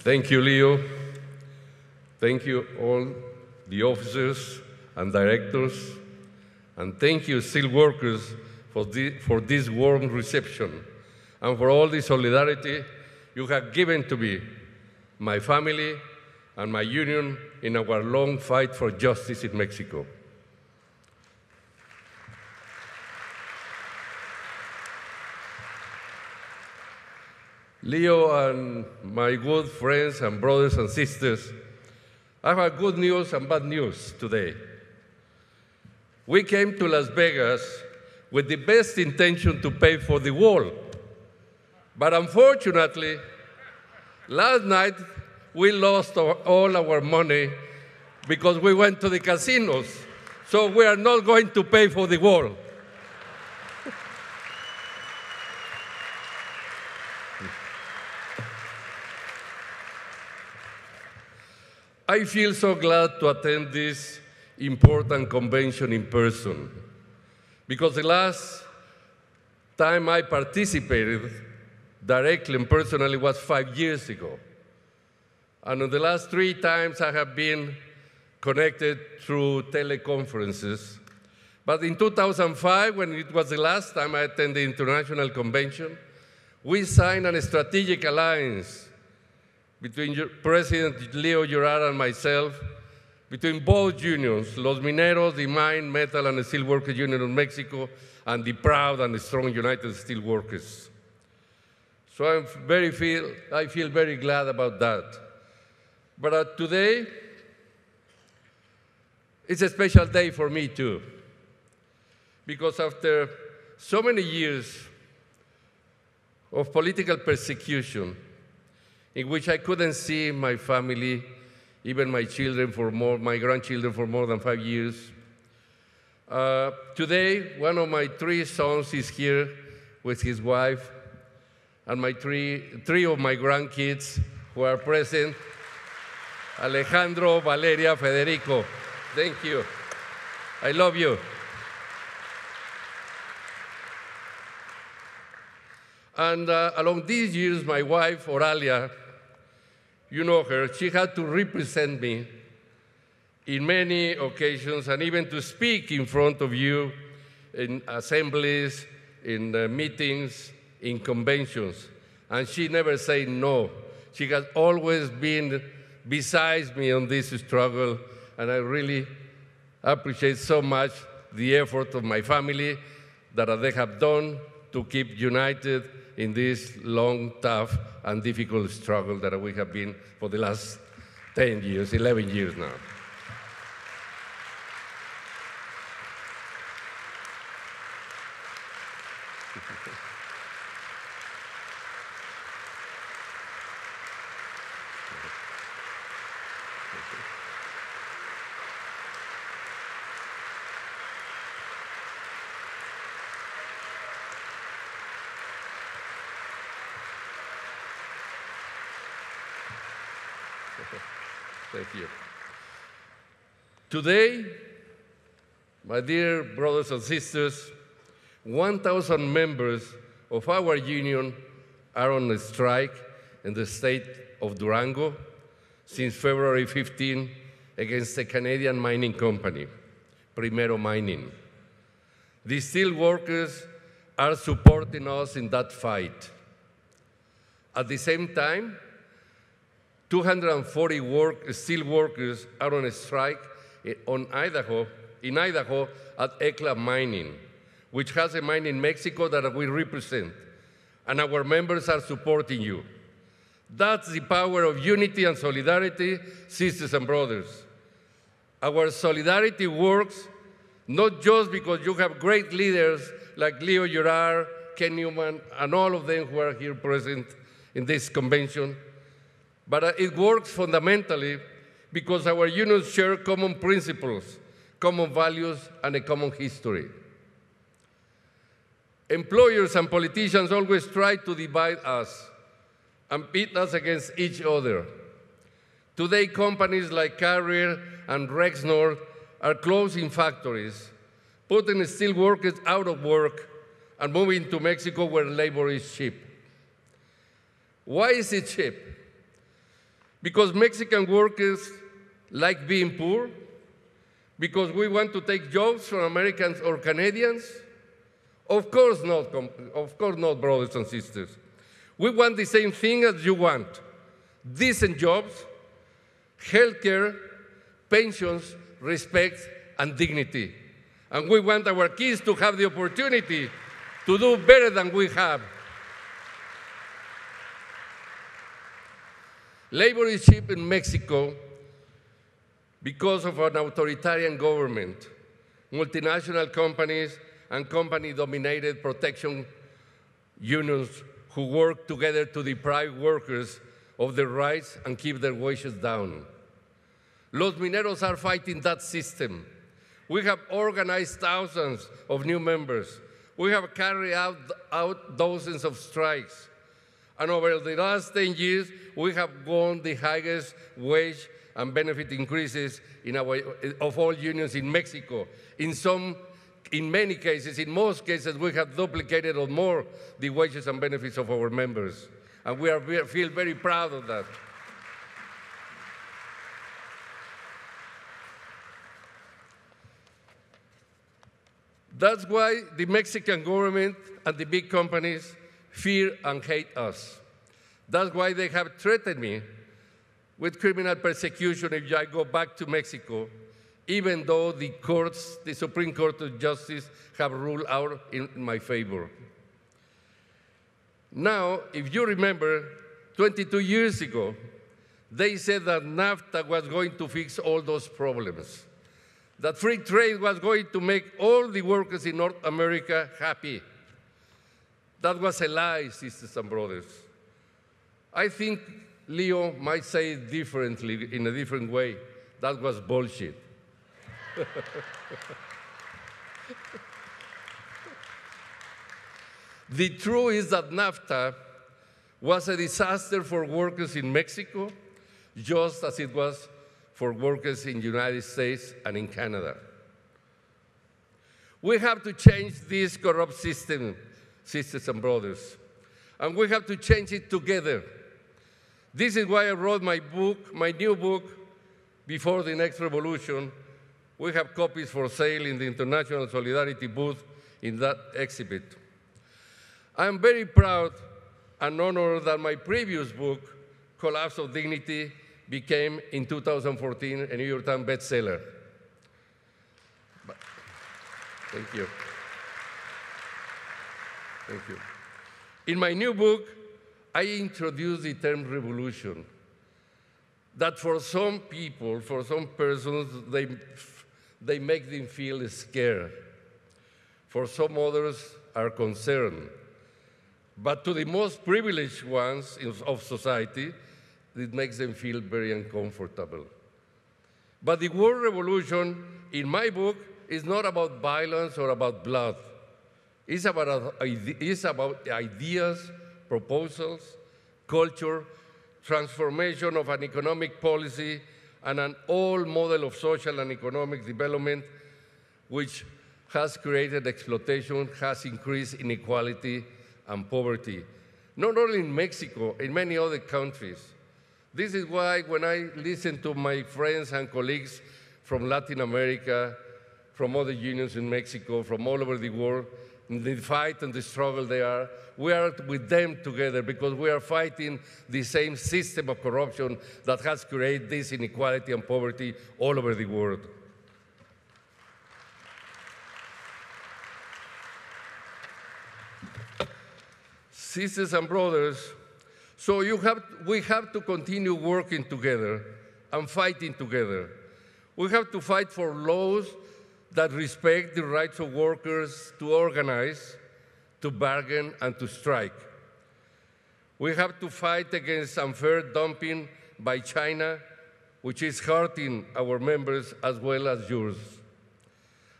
Thank you, Leo. Thank you, all the officers and directors. And thank you, steel workers, for this warm reception and for all the solidarity you have given to me, my family, and my union in our long fight for justice in Mexico. Leo and my good friends and brothers and sisters, I have good news and bad news today. We came to Las Vegas with the best intention to pay for the wall. But unfortunately, last night we lost all our money because we went to the casinos. So we are not going to pay for the wall. I feel so glad to attend this important convention in person, because the last time I participated directly and personally was 5 years ago. And in the last 3 times I have been connected through teleconferences. But in 2005, when it was the last time I attended the International Convention, we signed a strategic alliance between President Leo Jurado and myself, between both unions, Los Mineros, the Mine, Metal, and Steelworkers Union of Mexico, and the proud and strong United Steelworkers. So I feel very glad about that. But today, it's a special day for me too, because after so many years of political persecution, in which I couldn't see my family, even my grandchildren for more than 5 years. Today, one of my 3 sons is here with his wife, and my three of my grandkids who are present, Alejandro, Valeria, Federico. Thank you. I love you. And along these years, my wife, Oralia, you know her, she had to represent me in many occasions and even to speak in front of you in assemblies, in meetings, in conventions. And she never said no. She has always been beside me on this struggle, and I really appreciate so much the effort of my family that they have done to keep united in this long, tough, and difficult struggle that we have been for the last 10 years, 11 years now. Thank you. Today, my dear brothers and sisters, 1,000 members of our union are on a strike in the state of Durango since February 15 against the Canadian mining company, Primero Mining. The steel workers are supporting us in that fight. At the same time, 240 steel workers are on a strike in Idaho at ECLA Mining, which has a mine in Mexico that we represent, and our members are supporting you. That's the power of unity and solidarity, sisters and brothers. Our solidarity works not just because you have great leaders like Leo Jurado, Ken Newman, and all of them who are here present in this convention, but it works fundamentally because our unions share common principles, common values, and a common history. Employers and politicians always try to divide us and pit us against each other. Today, companies like Carrier and Rexnord are closing factories, putting steel workers out of work, and moving to Mexico where labor is cheap. Why is it cheap? Because Mexican workers like being poor? Because we want to take jobs from Americans or Canadians? Of course not, brothers and sisters. We want the same thing as you want: decent jobs, healthcare, pensions, respect, and dignity. And we want our kids to have the opportunity to do better than we have. Labor is cheap in Mexico because of an authoritarian government, multinational companies, and company-dominated protection unions who work together to deprive workers of their rights and keep their wages down. Los Mineros are fighting that system. We have organized thousands of new members. We have carried out dozens of strikes. And over the last 10 years, we have won the highest wage and benefit increases of all unions in Mexico. In many cases, in most cases, we have duplicated or more the wages and benefits of our members. And we feel very proud of that. That's why the Mexican government and the big companies fear and hate us. That's why they have threatened me with criminal persecution if I go back to Mexico, even though the Supreme Court of Justice have ruled out in my favor. Now, if you remember, 22 years ago, they said that NAFTA was going to fix all those problems, that free trade was going to make all the workers in North America happy. That was a lie, sisters and brothers. I think Leo might say it differently, in a different way. That was bullshit. The truth is that NAFTA was a disaster for workers in Mexico, just as it was for workers in the United States and in Canada. We have to change this corrupt system, sisters and brothers, and we have to change it together. This is why I wrote my new book, Before the Next Revolution. We have copies for sale in the International Solidarity booth in that exhibit. I'm very proud and honored that my previous book, Colapso, Dignity, became, in 2014, a New York Times bestseller. Thank you. Thank you. In my new book, I introduce the term revolution, that for some people, for some persons, they make them feel scared. For some others are concerned. But to the most privileged ones of society, it makes them feel very uncomfortable. But the word revolution in my book is not about violence or about blood. It's about ideas, proposals, culture, transformation of an economic policy, and an old model of social and economic development which has created exploitation, has increased inequality and poverty, not only in Mexico, in many other countries. This is why when I listen to my friends and colleagues from Latin America, from other unions in Mexico, from all over the world, in the fight and the struggle we are with them together because we are fighting the same system of corruption that has created this inequality and poverty all over the world. Sisters and brothers, so we have to continue working together and fighting together. We have to fight for laws that respect the rights of workers to organize, to bargain, and to strike. We have to fight against unfair dumping by China, which is hurting our members as well as yours.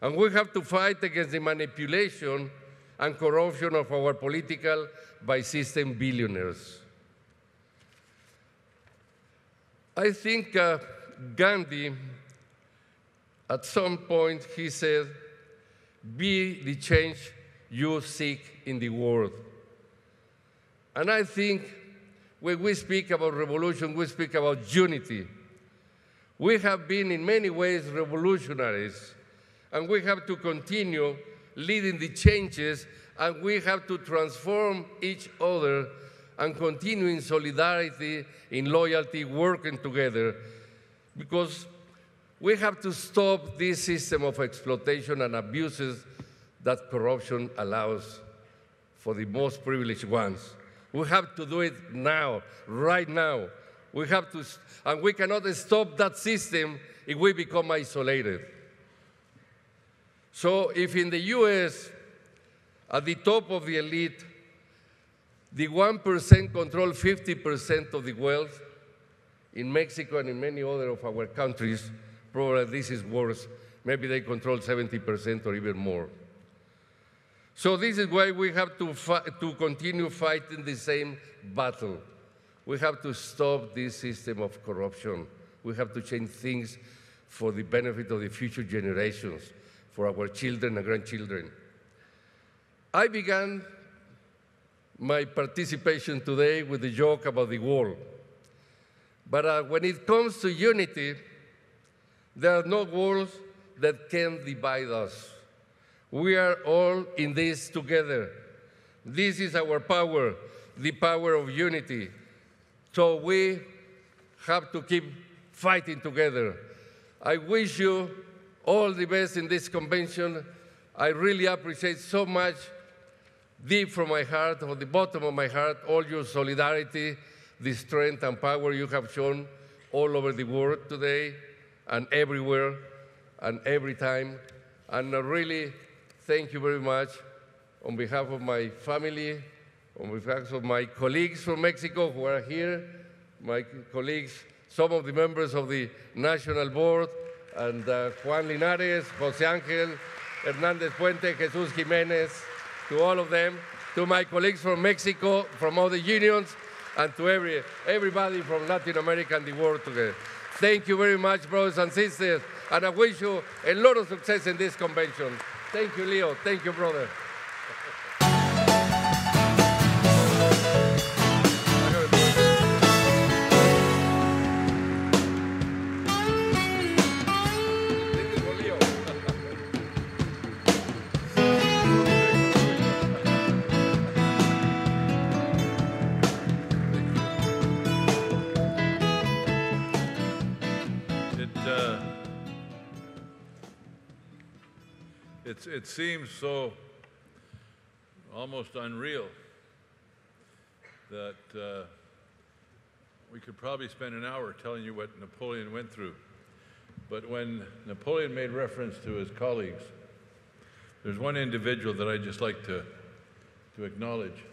And we have to fight against the manipulation and corruption of our political by system billionaires. I think Gandhi, at some point, he said, "Be the change you seek in the world." And I think when we speak about revolution, we speak about unity. We have been in many ways revolutionaries, and we have to continue leading the changes, and we have to transform each other and continue in solidarity, in loyalty, working together, because we have to stop this system of exploitation and abuses that corruption allows for the most privileged ones. We have to do it now, right now. We have to, and we cannot stop that system if we become isolated. So if in the US, at the top of the elite, the 1% control 50% of the wealth, in Mexico and in many other of our countries, probably this is worse. Maybe they control 70% or even more. So this is why we have to continue fighting the same battle. We have to stop this system of corruption. We have to change things for the benefit of the future generations, for our children and grandchildren. I began my participation today with a joke about the wall. But when it comes to unity, there are no walls that can divide us. We are all in this together. This is our power, the power of unity. So we have to keep fighting together. I wish you all the best in this convention. I really appreciate so much, deep from my heart, from the bottom of my heart, all your solidarity, the strength and power you have shown all over the world today and everywhere and every time. And really, thank you very much on behalf of my family, on behalf of my colleagues from Mexico who are here, my colleagues, some of the members of the National Board, and Juan Linares, José Ángel, Hernández Puente, Jesús Jiménez, to all of them, to my colleagues from Mexico, from all the unions, and to everybody from Latin America and the world together. Thank you very much, brothers and sisters, and I wish you a lot of success in this convention. Thank you, Leo. Thank you, brother. It seems so almost unreal that we could probably spend an hour telling you what Napoleon went through. But when Napoleon made reference to his colleagues, there's one individual that I'd just like to acknowledge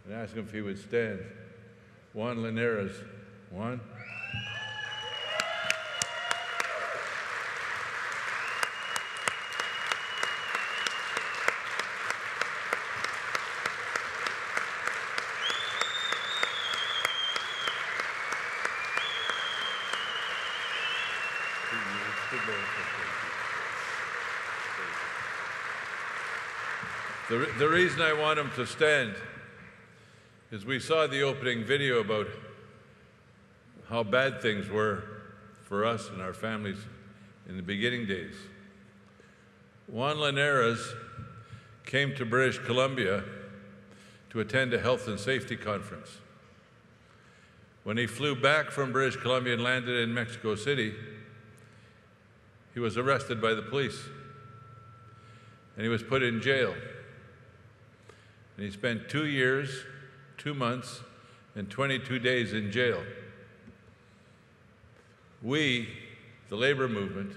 and ask him if he would stand. Juan Linares. Juan? The reason I want him to stand is we saw the opening video about how bad things were for us and our families in the beginning days. Juan Linares came to British Columbia to attend a health and safety conference. When he flew back from British Columbia and landed in Mexico City, he was arrested by the police and he was put in jail. And he spent 2 years, 2 months, and 22 days in jail. We, the labor movement,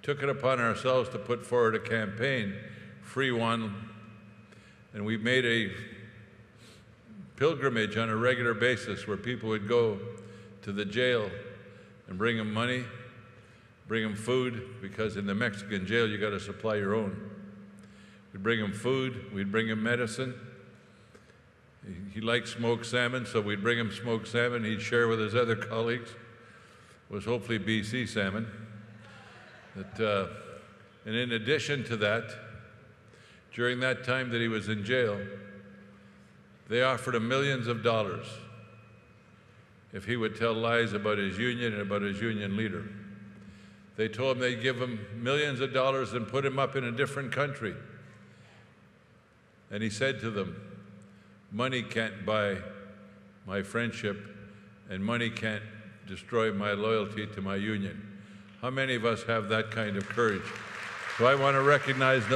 took it upon ourselves to put forward a campaign, Free Juan, and we made a pilgrimage on a regular basis where people would go to the jail and bring him money, bring him food, because in the Mexican jail you got to supply your own. We'd bring him food, we'd bring him medicine. He liked smoked salmon, so we'd bring him smoked salmon. He'd share with his other colleagues. It was hopefully BC salmon. And in addition to that, during that time that he was in jail, They offered him millions of dollars if he would tell lies about his union and about his union leader. They told him they'd give him millions of dollars and put him up in a different country. And he said to them, money can't buy my friendship, and money can't destroy my loyalty to my union. How many of us have that kind of courage? So I want to recognize